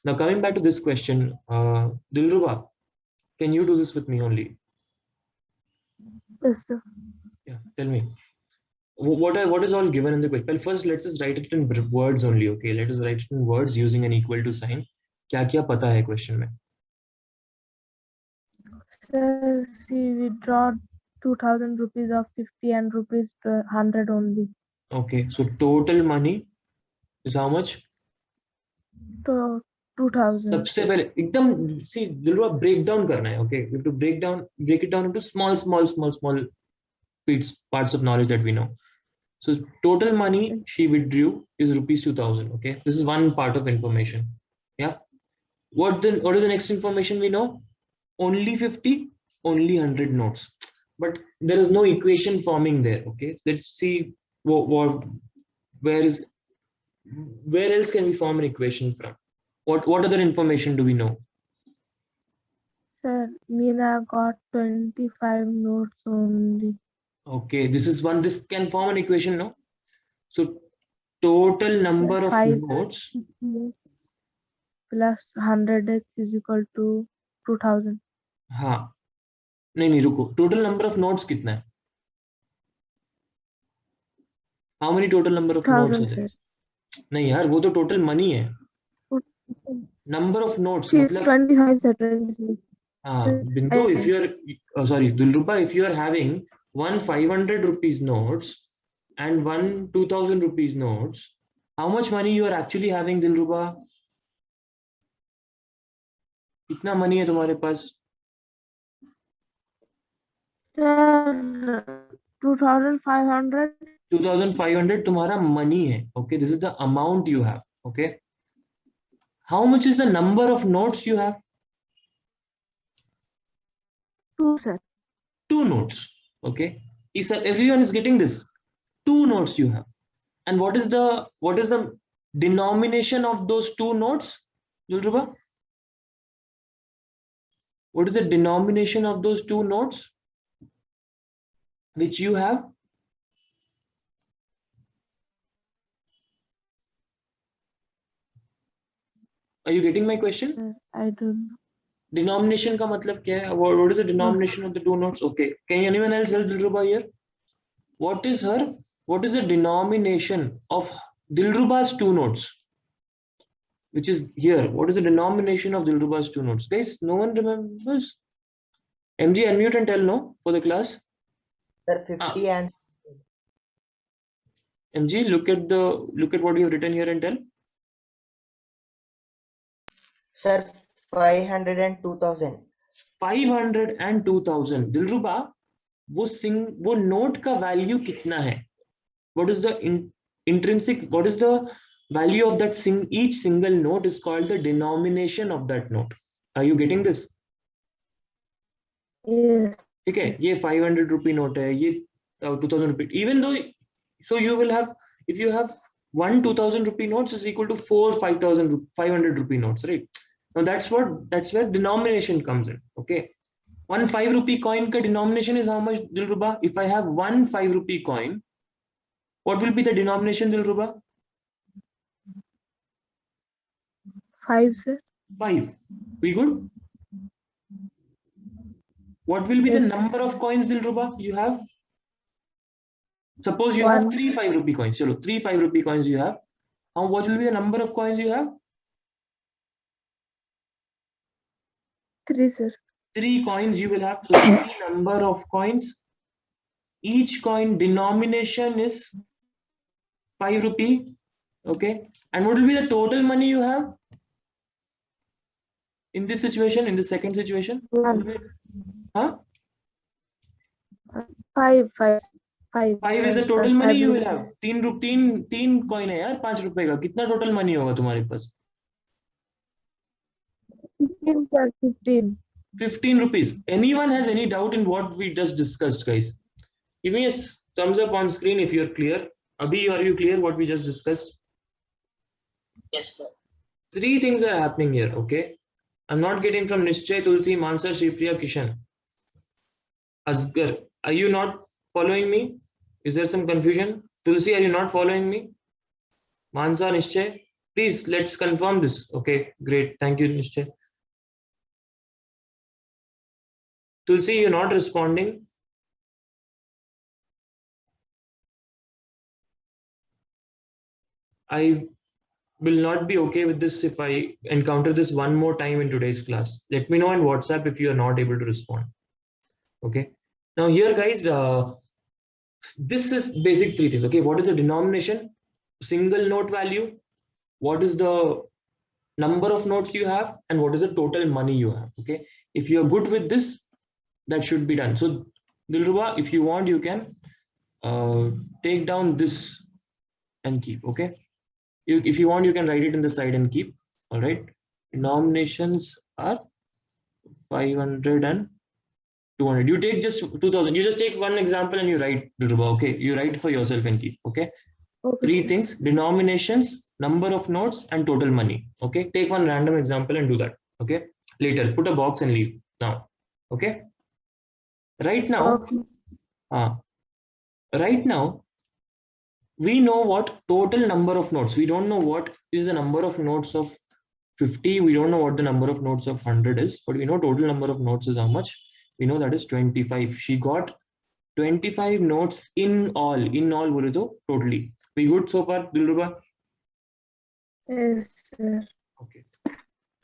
Now coming back to this question, Dilruba, can you do this with me only? Yes, sir. Yeah, tell me. What is all given in the question? Well, first let's just write it in words only. Okay, let us write it in words using an equal to sign. क्या क्या पता है question में? Sir, she withdraw 2,000 rupees of 50 and rupees 100 only. Okay, so total money is how much? So 2,000. सबसे पहले एकदम see दिलवा break down करना है. Okay, you have to break it down into small parts of knowledge that we know. So total money she withdrew is rupees 2,000. Okay, this is one part of information. Yeah. What is the next information we know? Only 50, only 100 notes. But there is no equation forming there. Okay, let's see where else can we form an equation from? What other information do we know? Sir, Meena got 25 notes only. Okay, this can form an equation, no? So total number of 5 notes plus 100 is equal to 2,000. हाँ नहीं रुको total number of notes कितना है how many total number of notes 2,000, है sir. नहीं यार वो तो टोटल मनी है नंबर ऑफ नोट्स मतलब 25, sir. 25. हाँ बिंदु if you are sorry Dilruba if you are having one 500 rupees notes and one 2,000 rupees notes how much money you are actually having Dilruba कितना money है तुम्हारे पास Sir, 2,500. 2,500 तुम्हारा money है okay this is the amount you have okay how much is the number of notes you have 2, sir. 2 notes okay everyone is getting this 2 notes you have and what is the denomination of those 2 notes Dilruba what is the denomination of those 2 notes which you have are you getting my question Sir, I don't know. denomination का मतलब क्या है what is the denomination of the 2 notes okay can anyone else help Dilruba here what is the denomination of Dilruba's 2 notes which is here what is the denomination of Dilruba's 2 notes guys no one remembers MG unmute and tell no for the class Sir, 50 and MG look at what you have written here and tell sir 500 and 2,000 500 and 2,000 Dilruba वो note का value कितना है what is the intrinsic what is the value of that each single note is called the denomination of that note are you getting this Yes. ठीक है ये 500 rupee note है ये 2,000 rupee even though so you will have if you have one 2,000 rupee notes is equal to 500 rupee notes right now that's where denomination comes in okay one 5 rupee coin ka denomination is how much Dilruba if I have one 5 rupee coin what will be the denomination Dilruba 5, sir. 5 we good what will be the Yes. number of coins Dilruba you have suppose you have 3 5 rupee coins chalo 3 5 rupee coins you have how what will be the number of coins you have 3, sir. 3 coins you will have so 3 number of coins each coin denomination is 5 rupee okay and what will be the total money you have in this situation in the second situation One. huh 5. 5 is the total money you will have 3 coin है यार 5 रुपए का कितना total money होगा तुम्हारे पास 15, sir. 15. 15 rupees anyone has any doubt in what we just discussed guys give me a thumbs up on screen if you're clear Abhi are you clear what we just discussed yes sir 3 things are happening here okay I'm not getting from Nishchay Tulsi Mansa Shripriya Kishan Asgar are you not following me is there some confusion Tulsi are you not following me Mansa Nishchay Please, let's confirm this. Okay, great. Thank you, Nishchay. Tulsi, you're not responding. I will not be okay with this if I encounter this one more time in today's class. Let me know on WhatsApp if you are not able to respond. Okay. Now here, guys, this is basic three things. Okay, what is the denomination? Single note value. What is the number of notes you have, and what is the total money you have? Okay, if you are good with this, that should be done. So Dilruba, if you want, you can take down this and keep. Okay, if you want, you can write it in the side and keep. All right, denominations are 500 and 200. You take just 2000. You just take one example and you write, Dilruba. Okay, you write for yourself and keep. Okay, Okay, three sir. things: denominations, number of notes, and total money. Okay, take one random example and do that. Okay, later put a box and leave now. Okay, right now, Okay. right now we know what total number of notes. We don't know what is the number of notes of 50. We don't know what the number of notes of 100 is, but we know total number of notes is how much. We know that is 25. She got 25 notes in all Gurudo, totally. We good so far, Dilruba? Yes, sir. Okay.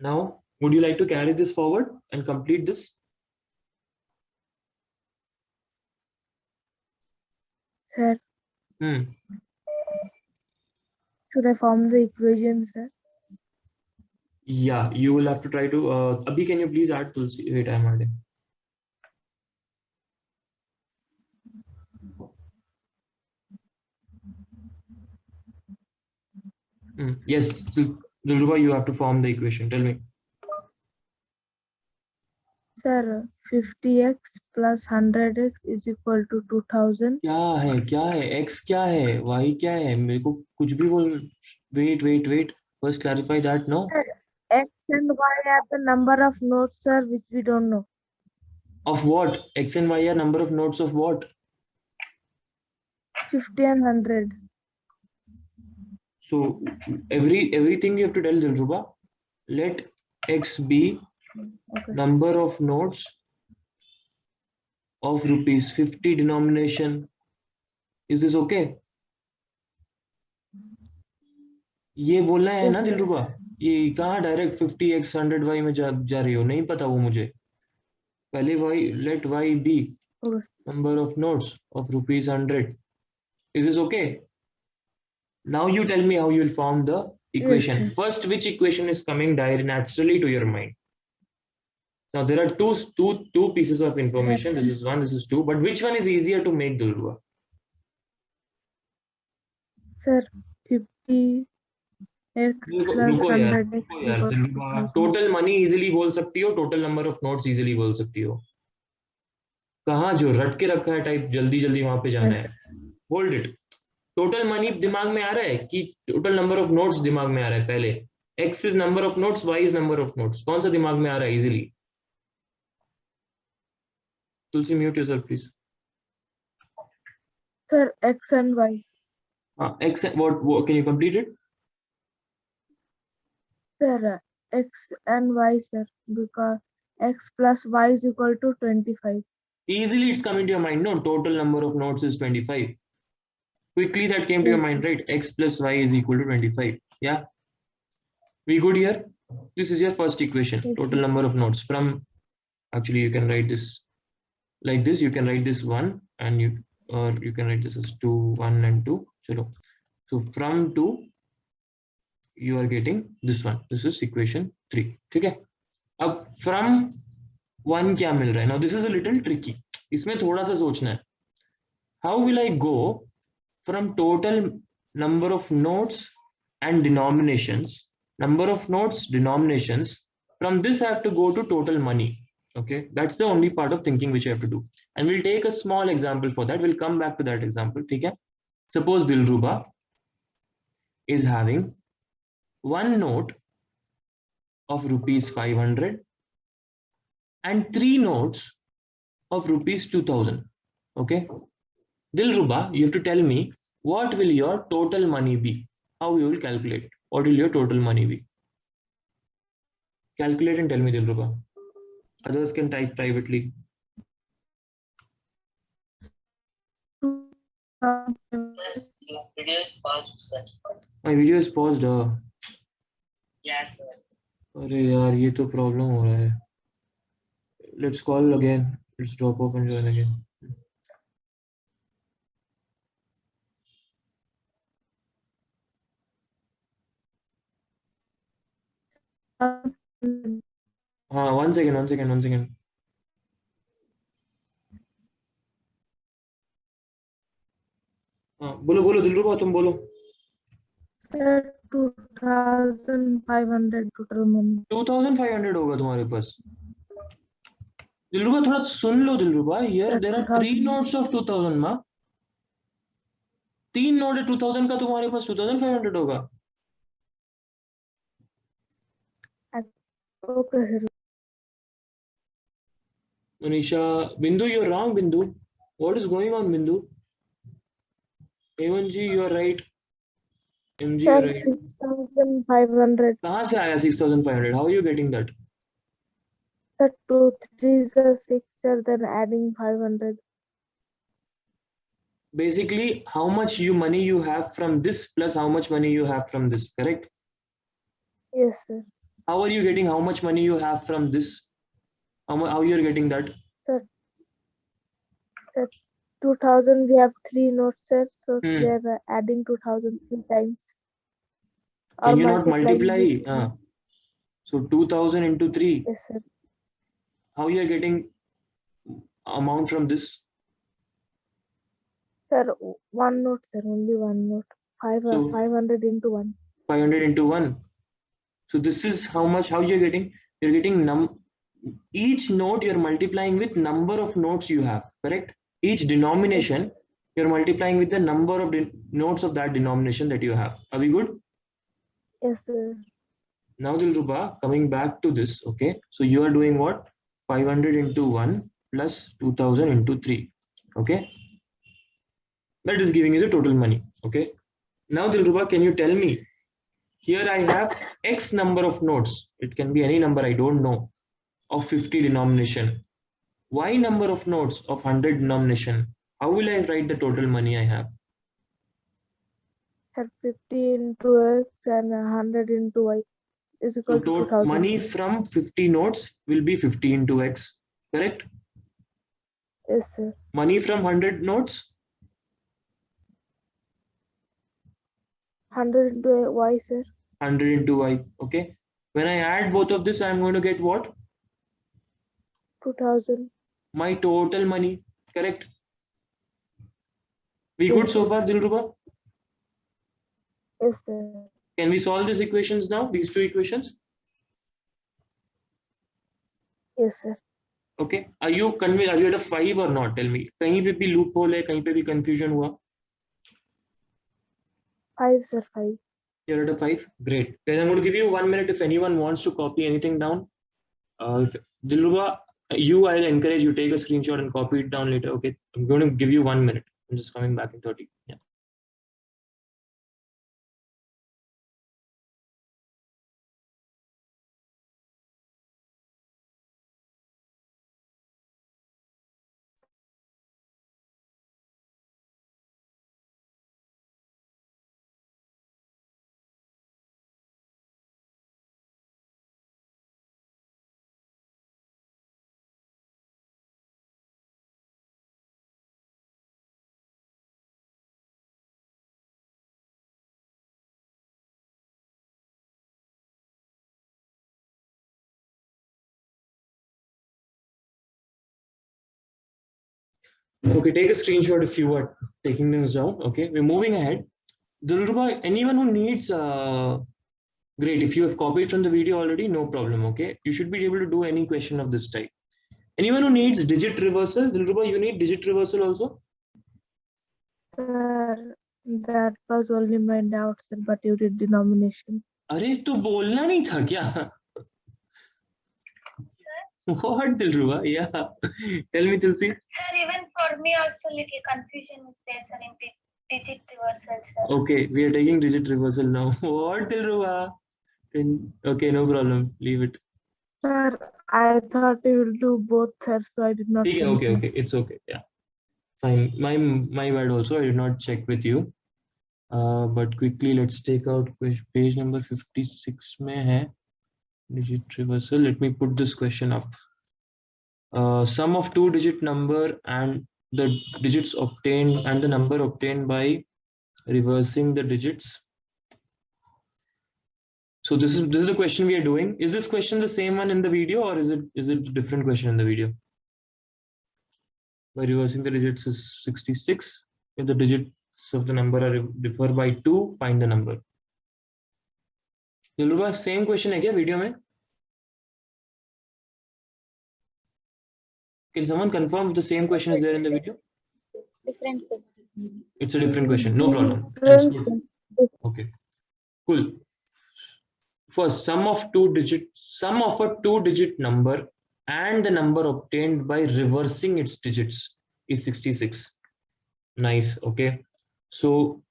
Now, would you like to carry this forward and complete this? Sir, Hmm. should I form the equation, sir? Yeah, you will have to try to. Abhi, can you please add Tulsi? Wait, I'm adding. Yes, so Dilruba, you have to form the equation. Tell me. Sir, 50x plus 100x is equal to 2000. क्या है x क्या है y क्या है मेरे को कुछ भी बोल. Wait, first clarify that. No, Sir, x and y are the number of notes, sir, which we don't know. of what? X and y are number of notes of what? 50 and 100. So everything you have to tell Dilruba. Let x be Okay. number of notes of rupees 50 denomination. Is this okay? ये बोलना है Yes, ना sir. दिलरुबा. ये कहाँ direct 50x 100y में जा रही हो? नहीं पता वो मुझे. पहले y, let y be Okay. number of notes of rupees 100. Is this okay? Now you tell me how you will form the equation. Yes, sir. First, which equation is coming naturally to your mind? Now there are two pieces of information. This is one, this is two. But which one is easier to make, Dilruba? Sir, 50x plus रुको यार, 100x रुको यार equal to दिलरुबा. 2000. Total money easily बोल सकती हो, total number of notes easily बोल सकती हो. कहाँ जो रट के रखा है टाइप, जल्दी जल्दी वहां पे जाना Yes. है. Hold it. टोटल मनी दिमाग में आ रहा है कि टोटल नंबर ऑफ नोट्स दिमाग में आ रहा है? पहले x is number of notes, y is number of notes. कौन सा दिमाग में आ रहा है easily? Tulsi mute yourself please. Sir, x and y. X, what can you complete it? Sir, x and y, sir, because x plus y is equal to 25. Easily it's coming to your mind. No, total number of notes is 25. Quickly that came to your Yes, mind, sir. right? X plus y is equal to 25. Yeah, we good here? This is your first equation. Yes, Total sir. number of notes from, actually you can write this like this. You can write this 1 and you, or you can write this as 2, 1 and 2. So from 2 you are getting this one. This is equation 3. Okay. अब from 1 क्या मिल रहा है? Now this is a little tricky. इसमें थोड़ा सा सोचना है. How will I go from total number of notes and denominations, number of notes, denominations? From this I have to go to total money. Okay, that's the only part of thinking which I have to do. And we'll take a small example for that. We'll come back to that example. Okay. Suppose Dilruba is having one note of rupees 500 and 3 notes of rupees 2000. Okay. Dilruba, you have to tell me what will your total money be? How you will calculate? what will your total money be? Calculate and tell me, Dilruba. Others can type privately. 2,000. Your video is paused, sir. My video is paused. Yeah, sir. अरे यार ये तो problem हो रहा है. Let's call again. Let's drop off and join again. हाँ, one second. हाँ, बोलो दिलरुबा, तुम बोलो. Sir, 2,500 total money. 2,500 होगा तुम्हारे पास. दिलरुबा थोड़ा सुन लो दिलरुबा. Here Sir, there are 3 2,000. notes of 2,000 माँ. 3 नोट है 2,000 का, तुम्हारे पास 2,500 होगा. Okay, sir. Manisha, Bindu, you're wrong, Bindu. What is going on, Bindu? A1G, you are right. MG, you Sir, are right. 6,500. कहाँ से आया 6,500? How are you getting that? Sir, 2 3s are 6, sir, then adding 500. Basically, how much money you have from this plus how much money you have from this, correct? Yes, sir. How are you getting how much money you have from this? How you are getting that? Sir, 2,000, we have 3 notes, sir, so we are adding 2,000 3 times. Can you not multiplying multiply? with So 2,000 into 3. Yes, sir. How you are getting amount from this? Sir, one note, sir, only one note. 500 into 1. 500 into 1. So this is how you're getting. You're getting each note you're multiplying with number of notes you have, correct? Each denomination you're multiplying with the number of notes of that denomination that you have. Are we good? Yes, sir. Now Dilruba, coming back to this, okay? So you are doing what? 500 into 1 plus 2,000 into 3, okay? That is giving you the total money, okay? Now Dilruba, can you tell me, here I have X number of notes. It can be any number, I don't know, of 50 denomination. Y number of notes of 100 denomination. How will I write the total money I have? Sir, 50 into X and 100 into Y is equal to So 2,000. money from 50 notes will be 50 into X, correct? Yes, sir. Money from 100 notes? 100 into Y, sir. 100 into Y, okay? When I add both of this, I'm going to get what? 2,000. My total money, correct? We Yes, good so sir. far, Dilruba? Yes, sir. Can we solve these equations now, these two equations? Yes, sir. Okay, are you convinced? Are you at a 5 or not? Tell me. कहीं पे भी loophole है, कहीं पे भी confusion हुआ? 5, sir, 5. You're at a 5. Great. Then I'm going to give you 1 minute if anyone wants to copy anything down. Dilruba, I'll encourage you take a screenshot and copy it down later. Okay, I'm going to give you 1 minute. I'm just coming back in 30. Yeah. Okay, take a screenshot if you are taking things down. Okay, we're moving ahead. Dilruba, anyone who needs, great. If you have copied from the video already, no problem. Okay, you should be able to do any question of this type. Anyone who needs digit reversal, Dilruba, you need digit reversal also? Sir, that was only my doubt, sir, but you did denomination. अरे तो बोलना नहीं था क्या? What, Dilruba? Yeah. Tell me, Tulsi. Sir, even for me also little confusion is there, sir, in digit reversal, sir. Okay, we are taking digit reversal now. What, Dilruba? Okay, no problem. Leave it. Sir, I thought you will do both, sir, so I did not Okay, send you. okay, it's okay. Yeah, fine. My bad also. I did not check with you. But quickly let's take out page number 56 में है digit reversal. Let me put this question up. Sum of two-digit number and the digits obtained and the number obtained by reversing the digits. So this is the question we are doing. Is this question the same one in the video, or is it a different question in the video? By reversing the digits is 66. If the digits of the number are differ by 2, find the number. Dilruba, same question है क्या video में? Can someone confirm if the same question is there in the video? Different question. It's a different question. No problem. Different. Okay. Cool. First, sum of a two-digit number and the number obtained by reversing its digits is 66. Nice. Okay. So,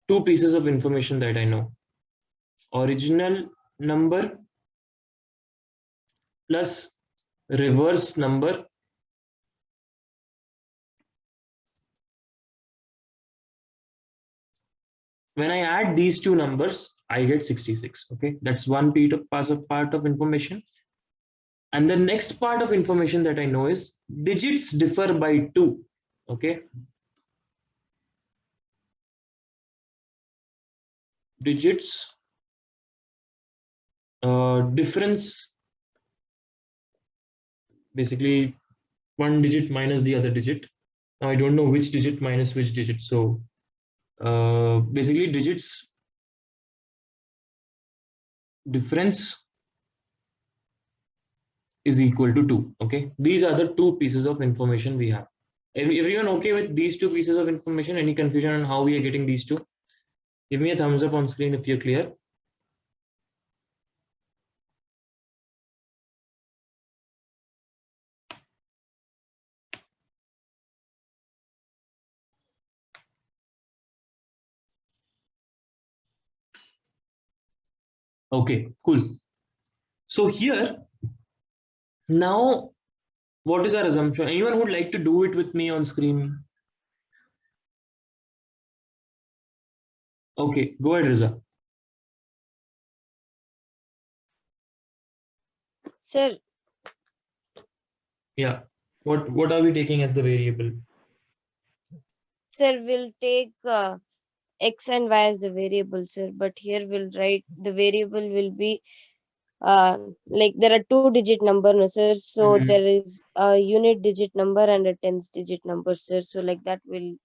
two pieces of information that I know. Original number plus reverse number when I add these two numbers, I get 66. Okay, that's one part of information. And the next part of information that I know is digits differ by 2. Okay, digits difference, basically one digit minus the other digit. Now I don't know which digit minus which digit, so basically digits difference is equal to 2. Okay, these are the two pieces of information we have. Everyone okay with these two pieces of information? Any confusion on how we are getting these two? Give me a thumbs up on screen if you're clear. Okay, cool. So here, now, what is our assumption? Anyone who would like to do it with me on screen? Okay, go ahead, Riza. Sir, Yeah. What are we taking as the variable? sir, we'll take x and y as the variable, sir. But here we'll write the variable will be like there are two-digit number, no, sir. So there is a unit digit number and a tens digit number, sir. So like that will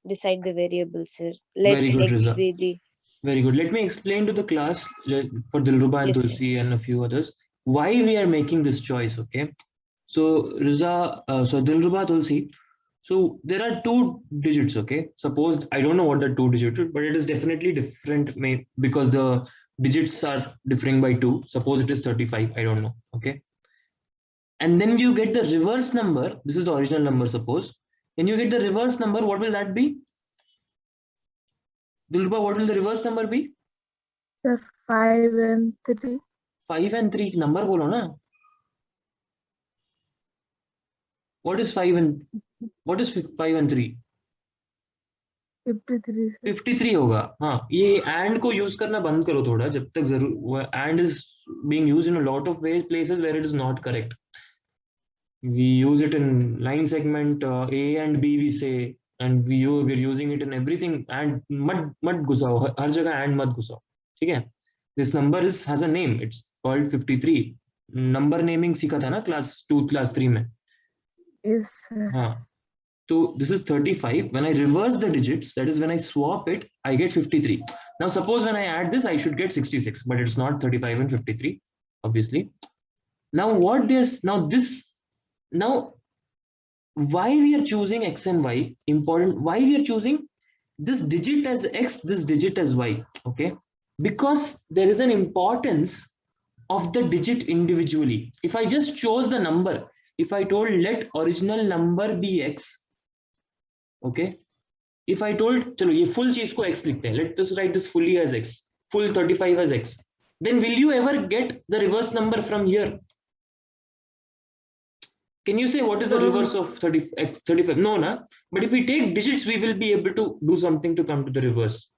decide the variable, sir. Let Very good, x Riza. be the. Very good. Let me explain to the class for Dilruba and Yes, sir. Tulsi and a few others why we are making this choice. Okay. So Riza, so Dilruba, Tulsi. So there are two digits. Okay. Suppose I don't know what the two digits, but it is definitely different. Because the digits are differing by 2. Suppose it is 35. I don't know. Okay. And then you get the reverse number. This is the original number. Suppose. Then you get the reverse number. What will that be? Dilruba, what will the reverse number be? Sir, 5 and 3. 5 and 3 number bolo na. What is 5 and 3? 53, sir. 53 होगा. हाँ, ये and को use करना बंद करो थोड़ा जब तक जरूर. And is being used in a lot of places where it is not correct. We use it in line segment A and B we say, and we're using it in everything. And मत घुसाओ हर जगह and मत घुसाओ. ठीक है? This number has a name. It's called 53. Number naming सीखा था ना class 2, class 3 में. Yes, sir. हाँ. So this is 35. When I reverse the digits, that is when I swap it, I get 53. Now suppose when I add this, I should get 66, but it's not 35 and 53, obviously. Now why we are choosing x and y, important, why we are choosing this digit as x, this digit as y, okay? Because there is an importance of the digit individually. If I just chose the number, if I told let original number be x, okay, if I told चलो ये full चीज को x लिखते हैं, let us write this fully as x, full 35 as x, then will you ever get the reverse number from here? Can you say what is the No. reverse of 35? No, na. But if we take digits, we will be able to do something to come to the reverse.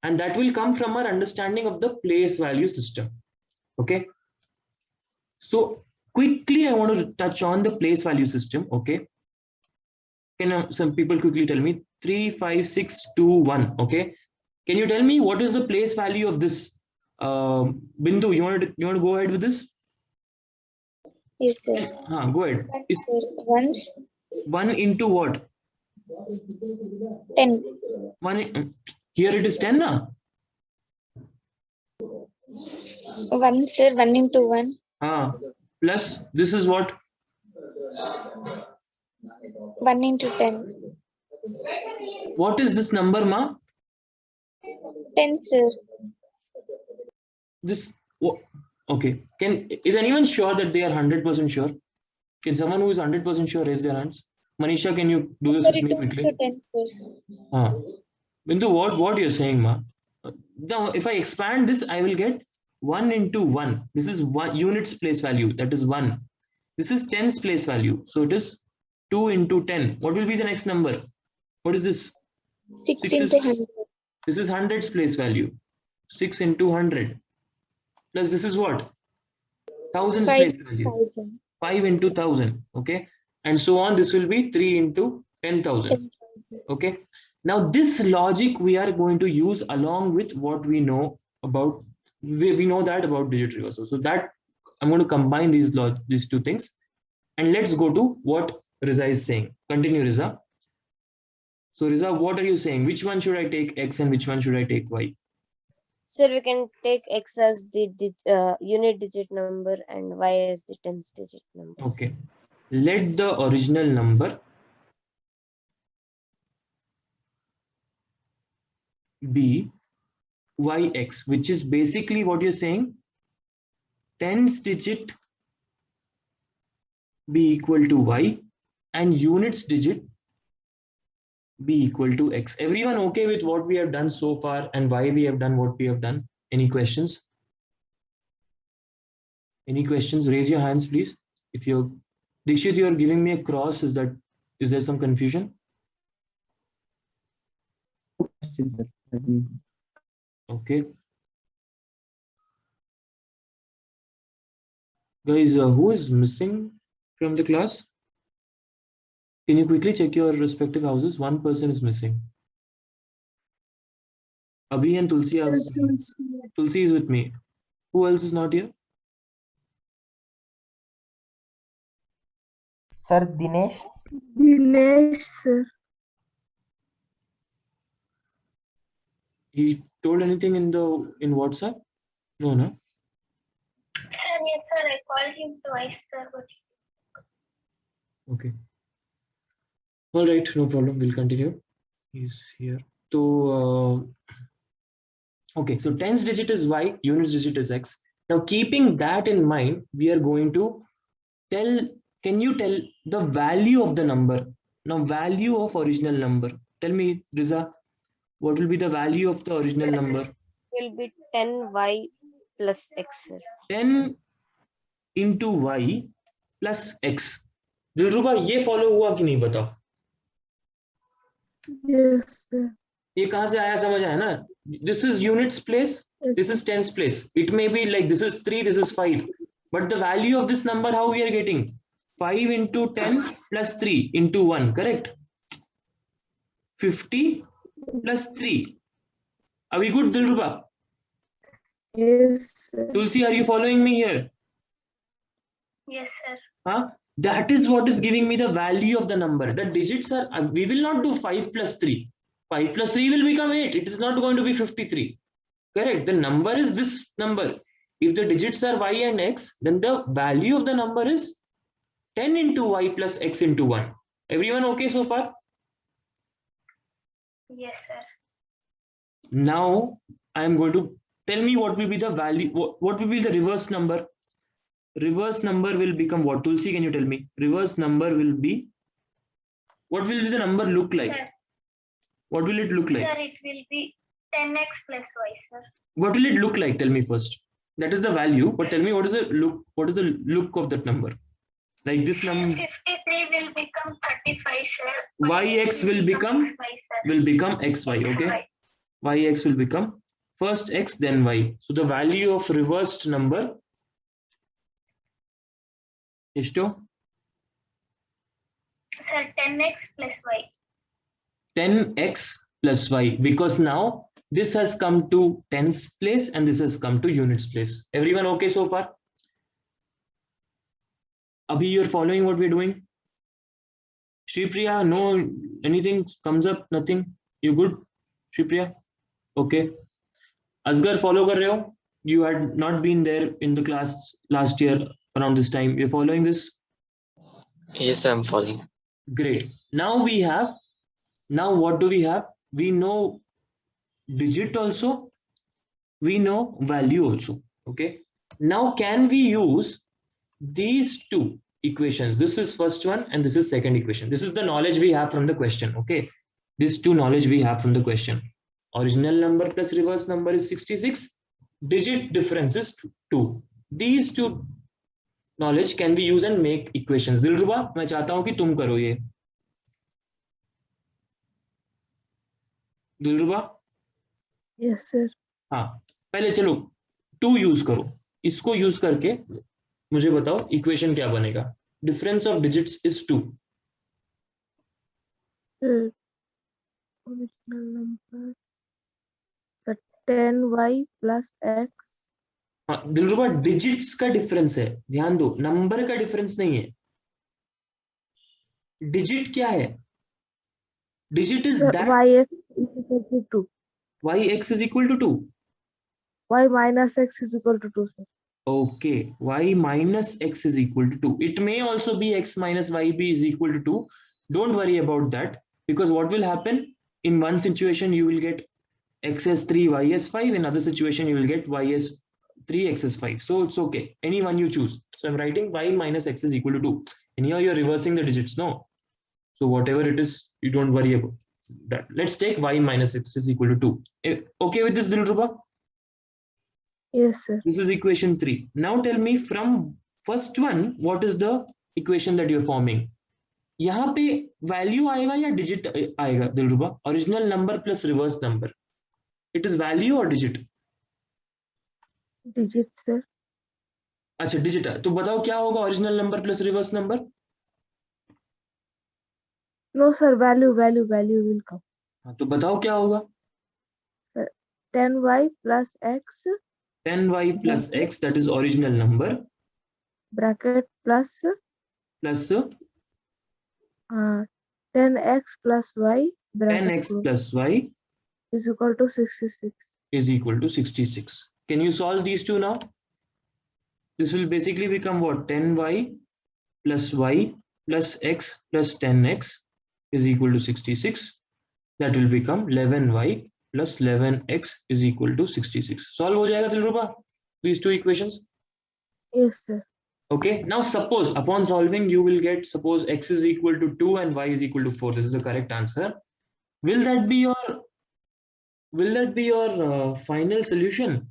And that will come from our understanding of the place value system. Okay. So quickly, I want to touch on the place value system. Okay. Can some people quickly tell me 3, 5, 6, 2, 1? Okay. Can you tell me what is the place value of this? Bindu, you want to go ahead with this? Yes, sir. Go ahead. Is One, 1 into what? 10. 1 here it is 10 na? 1, sir. 1 into 1. Plus this is what? 1 into 10. What is this number, ma? 10, sir. This okay. Is anyone sure that they are 100% sure? Can someone who is 100% sure raise their hands? Manisha, can you do this Sir, with me 2 quickly? into 10, sir. Bindu, what you're saying, ma? Now, if I expand this, I will get 1 into 1. This is 1 units place value. That is 1. This is 10's place value. So it is 2 into 10. What will be the next number? What is this? 6 Six into is- 100. This is 100's place value. 6 into 100. Plus this is what? 1000's place value. 5,000. 5 into 1000. Okay. And so on. This will be 3 into 10,000. Okay. Now this logic we are going to use along with what we know about, we know that about digit reversal. So that I'm going to combine these two things, and let's go to what Riza is saying. Continue, Riza. So Riza, what are you saying? Which one should I take X and which one should I take Y? Sir, we can take X as the unit digit number and Y as the tens digit number. Okay. Let the original number be YX, which is basically what you're saying. Tens digit be equal to Y and units digit be equal to X. Everyone okay with what we have done so far and why we have done what we have done? Any questions? Any questions? Raise your hands, please. If you're Dikshit, you're giving me a cross. Is there some confusion? Okay. Guys, who is missing from the class? Can you quickly check your respective houses? One person is missing. Abhi and Tulsi are with me. Tulsi is with me. Who else is not here? Sir, Dinesh. Dinesh, sir. He told anything in WhatsApp? No, no. Yes, sir. I called him twice, sir. But Okay. All right, no problem. We'll continue. He's here. So, okay. So tens digit is Y, units digit is X. Now, keeping that in mind, we are going to tell. Can you tell the value of the number? Now, value of original number. Tell me, Riza, what will be the value of the original number? Will be 10Y plus X, sir. 10 into Y plus X. दिलरुबा ये follow हुआ कि नहीं बताओ? Yes, sir. ये कहाँ से आया समझ आया ना? This is units place. Yes. This is tens place. It may be like this is 3, this is 5. But the value of this number, how we are getting? 5 into 10 plus 3 into 1, correct? 50 plus 3. Are we good, Dilruba? Yes, sir. Tulsi, are you following me here? yes, sir. Huh? That is what is giving me the value of the number. The digits are, we will not do 5 plus 3. 5 plus 3 will become 8. It is not going to be 53. Correct. The number is this number. If the digits are Y and X, then the value of the number is 10 into Y plus X into 1. Everyone okay so far? Yes, sir. Now I am going to tell me what will be the value, what will be the reverse number. Reverse number will become what? Tulsi, can you tell me? Reverse number will be, what will the number look like? What will it look like? Sir, it will be 10x plus y, sir. What will it look like? Tell me first. That is the value, but tell me what is the look? What is the look of that number? Like this number, 53 will become 35, sir. yx will become xy. Okay, yx will become first x then y. So the value of reversed number is to Sir, 10x plus y. 10x plus y, because now this has come to tens place and this has come to units place. Everyone okay so far? Abhi, you're following what we're doing? Shripriya, no, anything comes up? Nothing? You good? Shripriya? Okay. Asgar, follow kar rahe ho? You had not been there in the class last year around this time. You're following this? Yes, I'm following. Great. Now what do we have? We know digit also. We know value also. Okay. Now can we use these two equations? This is first one and this is second equation. This is the knowledge we have from the question. Okay. These two knowledge we have from the question. Original number plus reverse number is 66. Digit difference is 2. These two knowledge can be used and make equations. Dilruba, मैं चाहता हूं कि तुम करो ये. दिलरुबा, Yes, sir. हाँ, पहले चलो 2 यूज करो. इसको यूज करके मुझे बताओ इक्वेशन क्या बनेगा. Difference of digits is 2. Original number. The 10y plus x. हाँ, दिलरुबा डिजिट्स का डिफरेंस है, ध्यान दो, नंबर का डिफरेंस नहीं है. डिजिट क्या है? Digit is Sir, that yx is equal to 2. yx is equal to 2. Y minus x is equal to 2, sir. Okay, y minus x is equal to 2. It may also be x minus yb is equal to 2. Don't worry about that, because what will happen in one situation you will get x as 3 y as 5, in other situation you will get y as 3 x as 5. So it's okay, any one you choose. So I'm writing y minus x is equal to 2, and here you're reversing the digits, no? So whatever it is, you don't worry about that. Let's take y minus x is equal to 2. Okay with this, Dilruba? Yes, sir. This is equation 3. Now tell me from first one, what is the equation that you're forming? यहाँ पे value आएगा या digit आएगा दिलरुबा? Original number plus reverse number. It is value or digit? Digit, sir. अच्छा digit है. तो बताओ क्या होगा original number plus reverse number? No, sir. Value will come. हाँ, तो बताओ क्या होगा? 10y plus x 10y plus x, that is original number, bracket plus plus 10x plus y bracket 10x close plus y is equal to 66. is equal to 66. Can you solve these two now? This will basically become what? 10y plus y plus x plus 10x is equal to 66. That will become 11y plus 11x is equal to 66. Solve हो जाएगा दिलरुबा these two equations? Yes, sir. Okay, now suppose upon solving you will get, suppose x is equal to 2 and y is equal to 4. This is the correct answer. Will that be your final solution?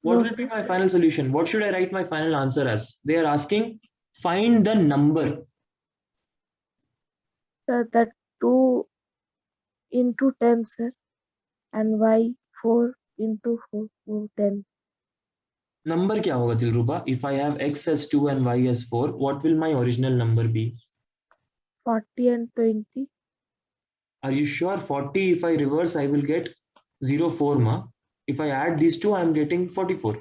What No, will be my final solution? What should I write my final answer as? They are asking find the number. Sir, that 2 into 10, sir, and y 4 into 4, 10. Number क्या होगा दिलरुबा? If I have x as 2 and y as 4, what will my original number be? 40 and 20. Are you sure? 40, if I reverse, I will get 0, 4 ma. If I add these two, I am getting 44.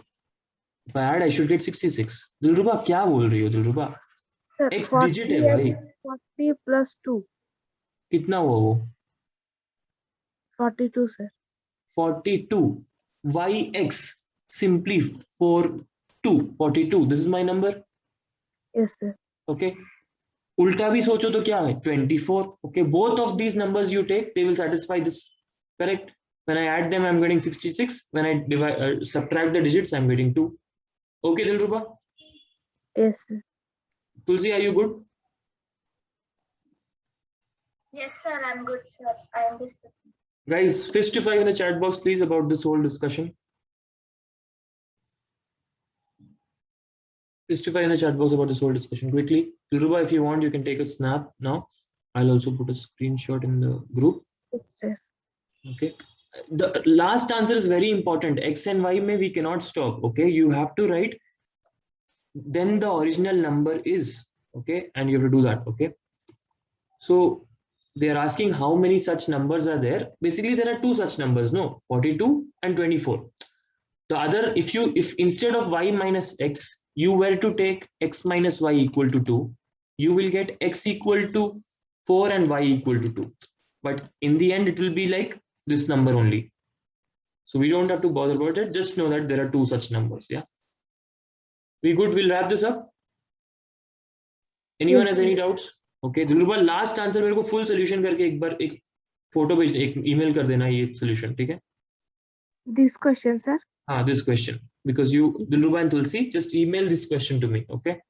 If I add, I should get 66. दिलरुबा क्या बोल रही हो दिलरुबा? Sir, X 40 digit है भाई. 40 plus 2. कितना हुआ वो? 42, sir. 42. Yx simply for 2. 42. This is my number. Yes, sir. Okay. उल्टा भी सोचो तो क्या है? 24. Okay. Both of these numbers you take, they will satisfy this. Correct. When I add them, I'm getting 66. When I subtract the digits, I'm getting 2. Okay, Dilruba? Yes, sir. Tulsi, are you good? Yes, sir. I'm good, sir. I understood. Guys, fistify in the chat box, please, about this whole discussion. Fistify in the chat box about this whole discussion quickly. Dilruba, if you want, you can take a snap now. I'll also put a screenshot in the group. Yes, sir. Okay. The last answer is very important. X and Y may we cannot stop. Okay. You have to write then the original number is. Okay. And you have to do that. Okay. So they are asking how many such numbers are there. Basically, there are two such numbers, no, 42 and 24. The other, if instead of y minus x, you were to take x minus y equal to 2, you will get x equal to 4 and y equal to 2. But in the end, it will be like this number only. So we don't have to bother about it. Just know that there are two such numbers. Yeah. We good? We'll wrap this up. Anyone Yes, has any yes. doubts? Okay. Dilruba, last answer मेरे को full solution करके एक बार एक photo भेज एक email कर देना ये solution, ठीक है? This question, sir. This question, because you, Dilruba and Tulsi, just email this question to me. Okay.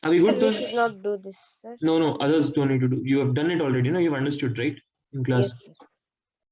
Are we Sir, good? we Tulsi? should not do this, sir. No, others don't need to do. You have done it already. You've understood, right? In class. Yes, sir.